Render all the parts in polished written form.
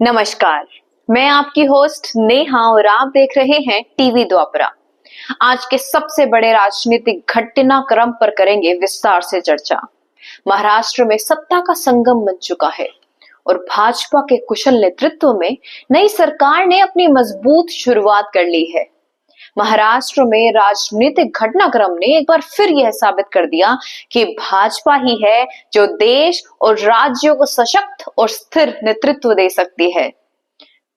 नमस्कार, मैं आपकी होस्ट नेहा और आप देख रहे हैं टीवी द्वापरा। आज के सबसे बड़े राजनीतिक घटनाक्रम पर करेंगे विस्तार से चर्चा। महाराष्ट्र में सत्ता का संगम बन चुका है और भाजपा के कुशल नेतृत्व में नई सरकार ने अपनी मजबूत शुरुआत कर ली है। महाराष्ट्र में राजनीतिक घटनाक्रम ने एक बार फिर यह साबित कर दिया कि भाजपा ही है जो देश और राज्यों को सशक्त और स्थिर नेतृत्व दे सकती है।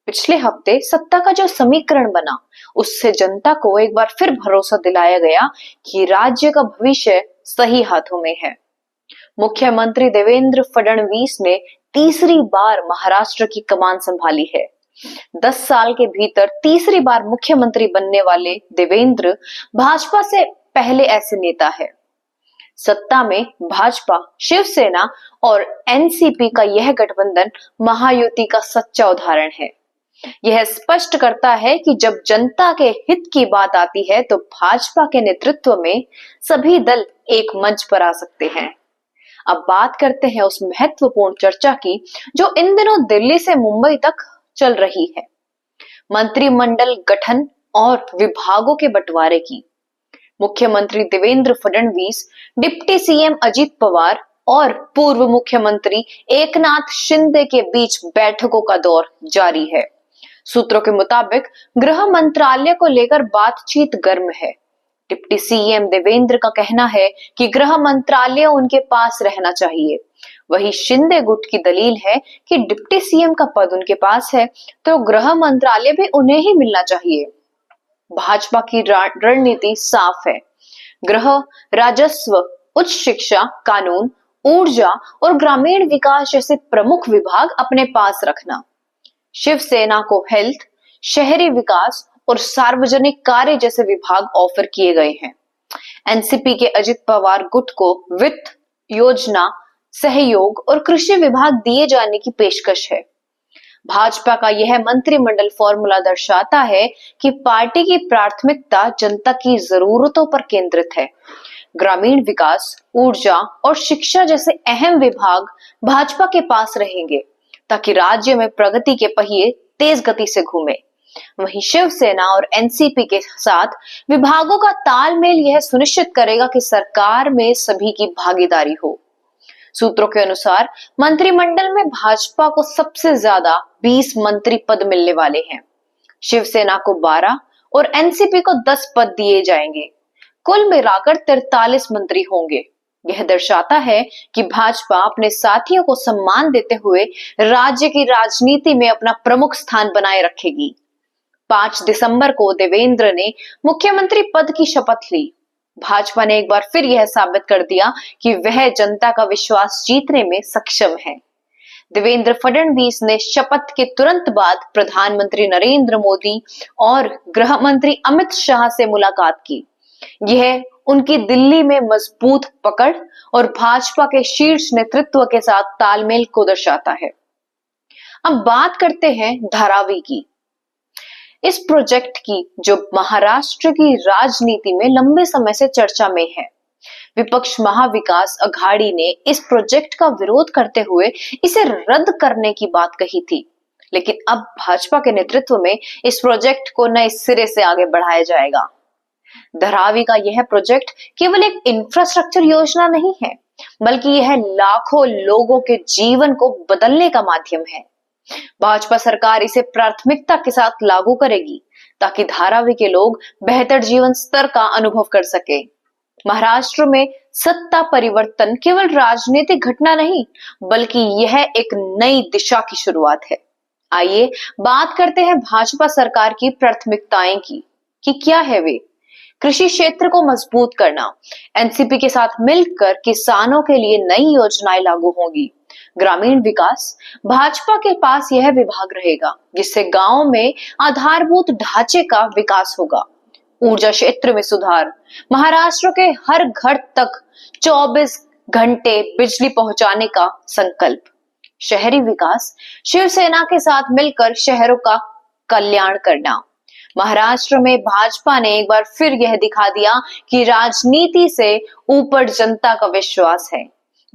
पिछले हफ्ते सत्ता का जो समीकरण बना, उससे जनता को एक बार फिर भरोसा दिलाया गया कि राज्य का भविष्य सही हाथों में है। मुख्यमंत्री देवेंद्र फडणवीस ने तीसरी बार महाराष्ट्र की कमान संभाली है। 10 साल के भीतर तीसरी बार मुख्यमंत्री बनने वाले देवेंद्र भाजपा से पहले ऐसे नेता है। सत्ता में भाजपा, शिवसेना और एनसीपी का यह गठबंधन महायुति का सच्चा उदाहरण है। यह स्पष्ट करता है कि जब जनता के हित की बात आती है तो भाजपा के नेतृत्व में सभी दल एक मंच पर आ सकते हैं। अब बात करते हैं उस महत्वपूर्ण चर्चा की जो इन दिनों दिल्ली से मुंबई तक चल रही है, मंत्रिमंडल गठन और विभागों के बंटवारे की। मुख्यमंत्री देवेंद्र फडणवीस, डिप्टी सीएम अजित पवार और पूर्व मुख्यमंत्री एकनाथ शिंदे के बीच बैठकों का दौर जारी है। सूत्रों के मुताबिक गृह मंत्रालय को लेकर बातचीत गर्म है। डिप्टी सीएम देवेंद्र का कहना है कि गृह मंत्रालय उनके पास रहना चाहिए। वही शिंदे गुट की दलील है कि डिप्टी सीएम का पद उनके पास है तो गृह मंत्रालय भी उन्हें ही मिलना चाहिए। भाजपा की रणनीति साफ है, गृह, राजस्व, उच्च शिक्षा, कानून, ऊर्जा और ग्रामीण विकास जैसे प्रमुख विभाग अपने पास रखना। शिवसेना को हेल्थ, शहरी विकास और सार्वजनिक कार्य जैसे विभाग ऑफर किए गए हैं। एनसीपी के अजित पवार गुट को वित्त, योजना, सहयोग और कृषि विभाग दिए जाने की पेशकश है। भाजपा का यह मंत्रिमंडल फॉर्मूला दर्शाता है कि पार्टी की प्राथमिकता जनता की जरूरतों पर केंद्रित है। ग्रामीण विकास, ऊर्जा और शिक्षा जैसे अहम विभाग भाजपा के पास रहेंगे ताकि राज्य में प्रगति के पहिए तेज गति से घूमे। वहीं शिवसेना और एनसीपी के साथ विभागों का तालमेल यह सुनिश्चित करेगा कि सरकार में सभी की भागीदारी हो। सूत्रों के अनुसार मंत्रिमंडल में भाजपा को सबसे ज्यादा 20 मंत्री पद मिलने वाले हैं। शिवसेना को 12 और एनसीपी को 10 पद दिए जाएंगे। कुल मिलाकर 43 मंत्री होंगे। यह दर्शाता है कि भाजपा अपने साथियों को सम्मान देते हुए राज्य की राजनीति में अपना प्रमुख स्थान बनाए रखेगी। 5 दिसंबर को देवेंद्र ने मुख्यमंत्री पद की शपथ ली। भाजपा ने एक बार फिर यह साबित कर दिया कि वह जनता का विश्वास जीतने में सक्षम है। देवेंद्र फडणवीस ने शपथ के तुरंत बाद प्रधानमंत्री नरेंद्र मोदी और गृह मंत्री अमित शाह से मुलाकात की। यह उनकी दिल्ली में मजबूत पकड़ और भाजपा के शीर्ष नेतृत्व के साथ तालमेल को दर्शाता है। अब बात करते हैं धारावी की, इस प्रोजेक्ट की जो महाराष्ट्र की राजनीति में लंबे समय से चर्चा में है। विपक्ष महाविकास अघाड़ी ने इस प्रोजेक्ट का विरोध करते हुए इसे रद्द करने की बात कही थी, लेकिन अब भाजपा के नेतृत्व में इस प्रोजेक्ट को नए सिरे से आगे बढ़ाया जाएगा। धारावी का यह प्रोजेक्ट केवल एक इंफ्रास्ट्रक्चर योजना नहीं है, बल्कि यह लाखों लोगों के जीवन को बदलने का माध्यम है। भाजपा सरकार इसे प्राथमिकता के साथ लागू करेगी ताकि धारावी के लोग बेहतर जीवन स्तर का अनुभव कर सके। महाराष्ट्र में सत्ता परिवर्तन केवल राजनीतिक घटना नहीं, बल्कि यह एक नई दिशा की शुरुआत है। आइए बात करते हैं भाजपा सरकार की प्राथमिकताएं की कि क्या है वे। कृषि क्षेत्र को मजबूत करना, एनसीपी के साथ मिलकर किसानों के लिए नई योजनाएं लागू होंगी। ग्रामीण विकास, भाजपा के पास यह विभाग रहेगा जिससे गांव में आधारभूत ढांचे का विकास होगा। ऊर्जा क्षेत्र में सुधार, महाराष्ट्र के हर घर तक 24 घंटे बिजली पहुंचाने का संकल्प। शहरी विकास, शिवसेना के साथ मिलकर शहरों का कल्याण करना। महाराष्ट्र में भाजपा ने एक बार फिर यह दिखा दिया कि राजनीति से ऊपर जनता का विश्वास है।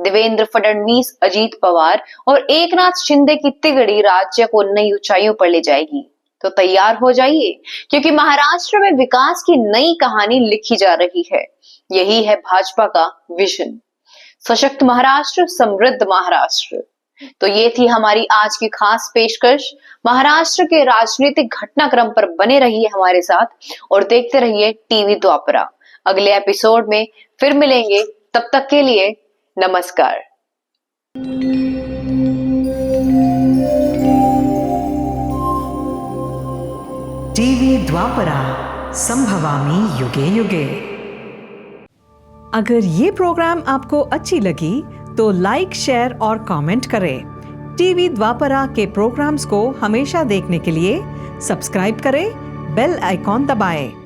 देवेंद्र फडणवीस, अजीत पवार और एकनाथ शिंदे की तिगड़ी राज्य को नई ऊंचाइयों पर ले जाएगी। तो तैयार हो जाइए, क्योंकि महाराष्ट्र में विकास की नई कहानी लिखी जा रही है। यही है भाजपा का विजन, सशक्त महाराष्ट्र, समृद्ध महाराष्ट्र। तो ये थी हमारी आज की खास पेशकश। महाराष्ट्र के राजनीतिक घटनाक्रम पर बने रहिए हमारे साथ और देखते रहिए टीवी द्वापरा। अगले एपिसोड में फिर मिलेंगे, तब तक के लिए नमस्कार। टीवी द्वापरा, संभवामि युगे युगे। अगर ये प्रोग्राम आपको अच्छी लगी तो लाइक, शेयर और कमेंट करें। टीवी द्वापरा के प्रोग्राम्स को हमेशा देखने के लिए सब्सक्राइब करें, बेल आइकॉन दबाएं।